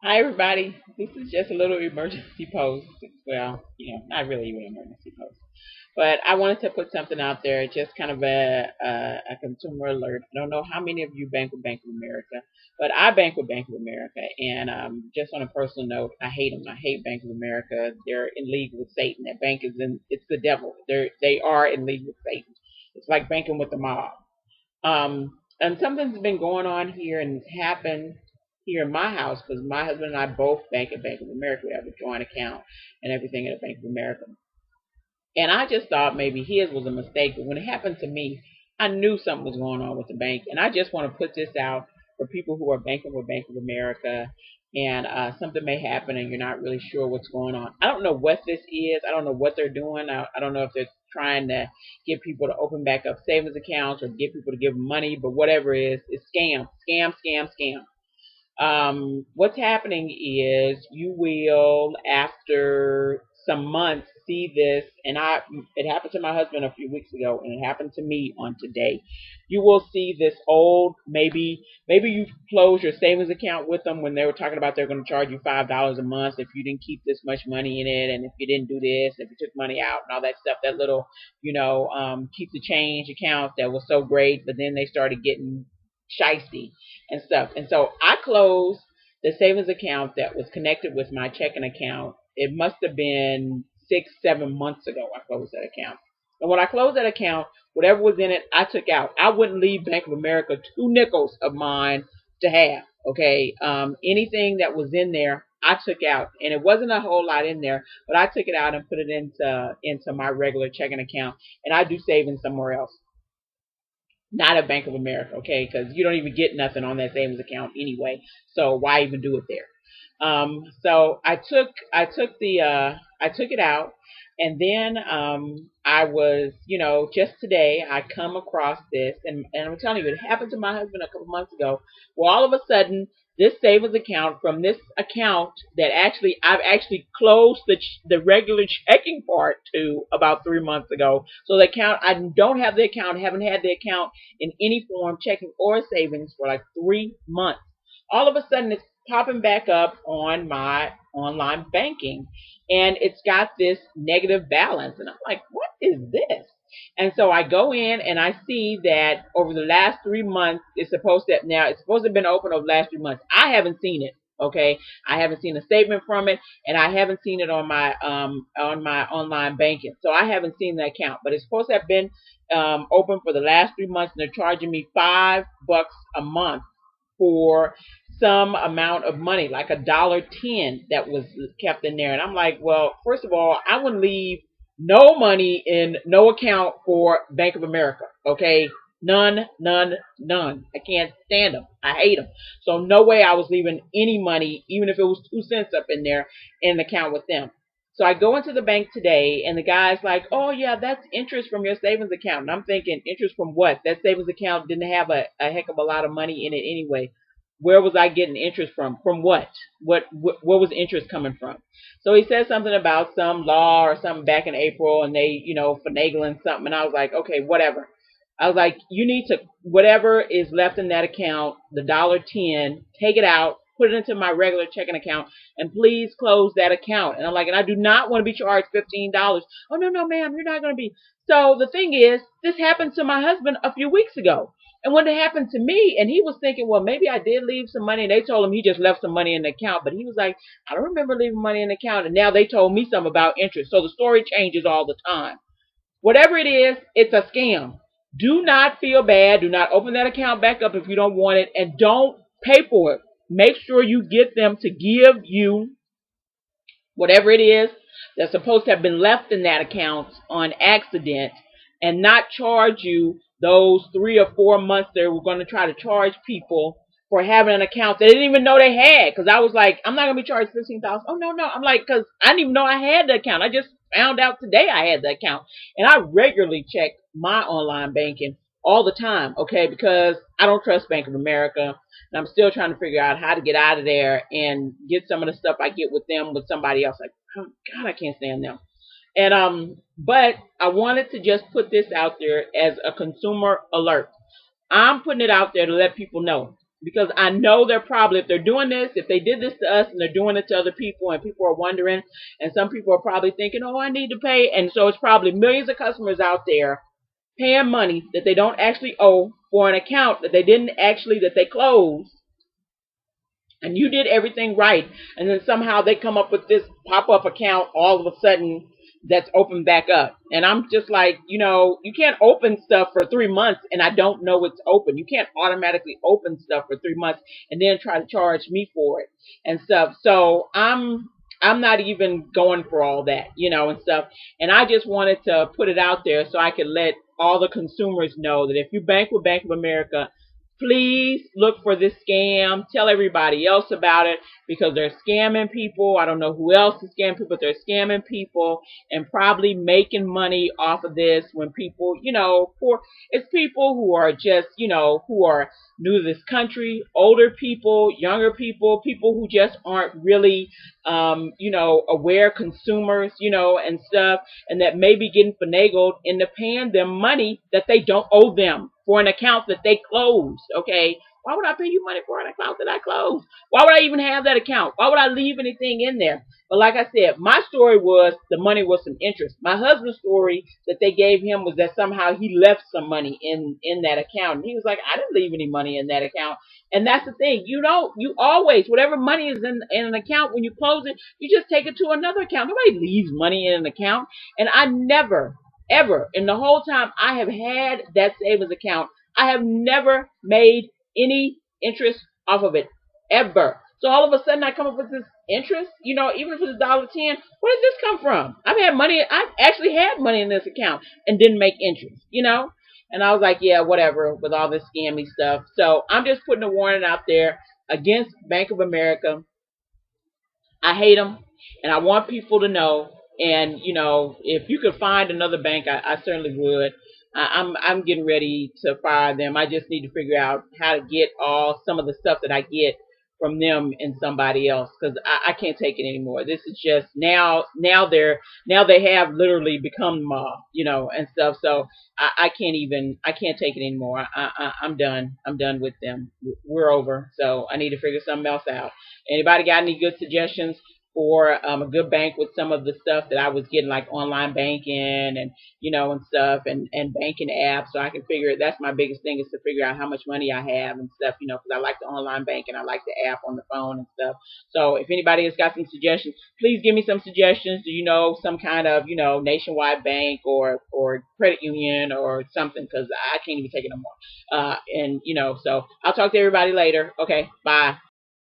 Hi, everybody. This is just a little emergency post. Well, not really even an emergency post, but I wanted to put something out there, just kind of a consumer alert. I don't know how many of you bank with Bank of America, but I bank with Bank of America. And just on a personal note, I hate them. I hate Bank of America. They're in league with Satan. That bank is in. It's the devil. They are in league with Satan. It's like banking with the mob. And something's been going on here, and it's happened here in my house because my husband and I both bank at Bank of America. We have a joint account and everything at Bank of America. And I just thought maybe his was a mistake, but when it happened to me, I knew something was going on with the bank. And I just want to put this out for people who are banking with Bank of America, and something may happen and you're not really sure what's going on. I don't know what this is. I don't know what they're doing. I don't know if they're trying to get people to open back up savings accounts or get people to give them money, but whatever it is, it's scam, scam, scam, scam. What's happening is you will, after some months, see this, and it happened to my husband a few weeks ago, and it happened to me on today. You will see this old, maybe you closed your savings account with them when they were talking about they're going to charge you $5 a month if you didn't keep this much money in it, and if you didn't do this, if you took money out and all that stuff, that little, keep the change account that was so great, but then they started getting shisty and stuff. And so I closed the savings account that was connected with my checking account. It must have been 6, 7 months ago I closed that account. And when I closed that account, whatever was in it, I took out. I wouldn't leave Bank of America 2 nickels of mine to have. Okay, anything that was in there, I took out, and it wasn't a whole lot in there, but I took it out and put it into my regular checking account, and I do savings somewhere else, not at Bank of America, okay? Because you don't even get nothing on that savings account anyway. So why even do it there? So I took it out, and then I was, just today I come across this, and I'm telling you, it happened to my husband a couple months ago. Well, all of a sudden, this savings account from this account that I've actually closed the regular checking part to about 3 months ago. So the account, I don't have the account, haven't had the account in any form, checking or savings, for like 3 months. All of a sudden, it's popping back up on my online banking, and it's got this negative balance, and I'm like, what is this? And so I go in and I see that over the last 3 months, it's supposed to have been open over the last 3 months. I haven't seen it. Okay, I haven't seen a statement from it, and I haven't seen it on my online banking. So I haven't seen the account, but it's supposed to have been open for the last 3 months, and they're charging me $5 a month for some amount of money, like $1.10 that was kept in there. And I'm like, well, first of all, I wouldn't leave no money in no account for Bank of America. Okay. None, none, none. I can't stand them. I hate them. So no way I was leaving any money, even if it was 2 cents up in there, in an account with them. So I go into the bank today, and the guy's like, oh, yeah, that's interest from your savings account. And I'm thinking, interest from what? That savings account didn't have a heck of a lot of money in it anyway. Where was I getting interest from? From what? What was interest coming from? So he said something about some law or something back in April, and they, finagling something. And I was like, okay, whatever. I was like, you need to, whatever is left in that account, the $1.10, take it out, put it into my regular checking account, and please close that account. And I'm like, and I do not want to be charged $15. Oh, no, no, ma'am, you're not going to be. So the thing is, this happened to my husband a few weeks ago. And when it happened to me, and he was thinking, well, maybe I did leave some money, and they told him he just left some money in the account. But he was like, I don't remember leaving money in the account. And now they told me something about interest. So the story changes all the time. Whatever it is, it's a scam. Do not feel bad. Do not open that account back up if you don't want it, and don't pay for it. Make sure you get them to give you whatever it is that's supposed to have been left in that account on accident, and not charge you those 3 or 4 months they were going to try to charge people for having an account they didn't even know they had. Because I was like, I'm not going to be charged $15,000. Oh, no, no. I'm like, because I didn't even know I had the account. I just found out today I had the account. And I regularly check my online banking all the time, okay, because I don't trust Bank of America. And I'm still trying to figure out how to get out of there and get some of the stuff I get with them with somebody else. Like, oh, God, I can't stand them. And but I wanted to just put this out there as a consumer alert. I'm putting it out there to let people know. because I know they're probably, if they're doing this, if they did this to us and they're doing it to other people and people are wondering, and some people are probably thinking, oh, I need to pay. And so it's probably millions of customers out there paying money that they don't actually owe for an account that they didn't actually, that they closed, and you did everything right, and then somehow they come up with this pop-up account all of a sudden that's opened back up. And I'm just like, you can't open stuff for 3 months and I don't know it's open. You can't automatically open stuff for 3 months and then try to charge me for it and stuff. So I'm not even going for all that, and stuff. And I just wanted to put it out there so I could let all the consumers know that if you bank with Bank of America, please look for this scam. Tell everybody else about it, because they're scamming people. I don't know who else is scamming people, but they're scamming people and probably making money off of this when people, it's people who are just, who are new to this country, older people, younger people, people who just aren't really, aware consumers, and stuff, and that may be getting finagled into paying them money that they don't owe them for an account that they closed. Okay, why would I pay you money for an account that I closed? Why would I even have that account? Why would I leave anything in there? But like I said, my story was the money was some interest. My husband's story that they gave him was that somehow he left some money in that account. And he was like, I didn't leave any money in that account. And that's the thing. You always, whatever money is in an account, when you close it, you just take it to another account. Nobody leaves money in an account. And I never, ever, in the whole time I have had that savings account, I have never made any interest off of it, ever. So all of a sudden I come up with this interest, even if it's $1.10, where does this come from? I've actually had money in this account and didn't make interest, And I was like, yeah, whatever, with all this scammy stuff. So I'm just putting a warning out there against Bank of America. I hate them, and I want people to know. And if you could find another bank, I certainly would. I'm getting ready to fire them. I just need to figure out how to get all some of the stuff that I get from them and somebody else, because I can't take it anymore. This is just now they have literally become the mob, and stuff. So I can't take it anymore. I'm done. I'm done with them. We're over. So I need to figure something else out. Anybody got any good suggestions for a good bank with some of the stuff that I was getting, like online banking and and stuff, and banking apps, so I can figure it. That's my biggest thing, is to figure out how much money I have and stuff, because I like the online banking, I like the app on the phone and stuff. So if anybody has got some suggestions, please give me some suggestions. Do you know some kind of nationwide bank or credit union or something? Because I can't even take it no more. And so I'll talk to everybody later. Okay, bye.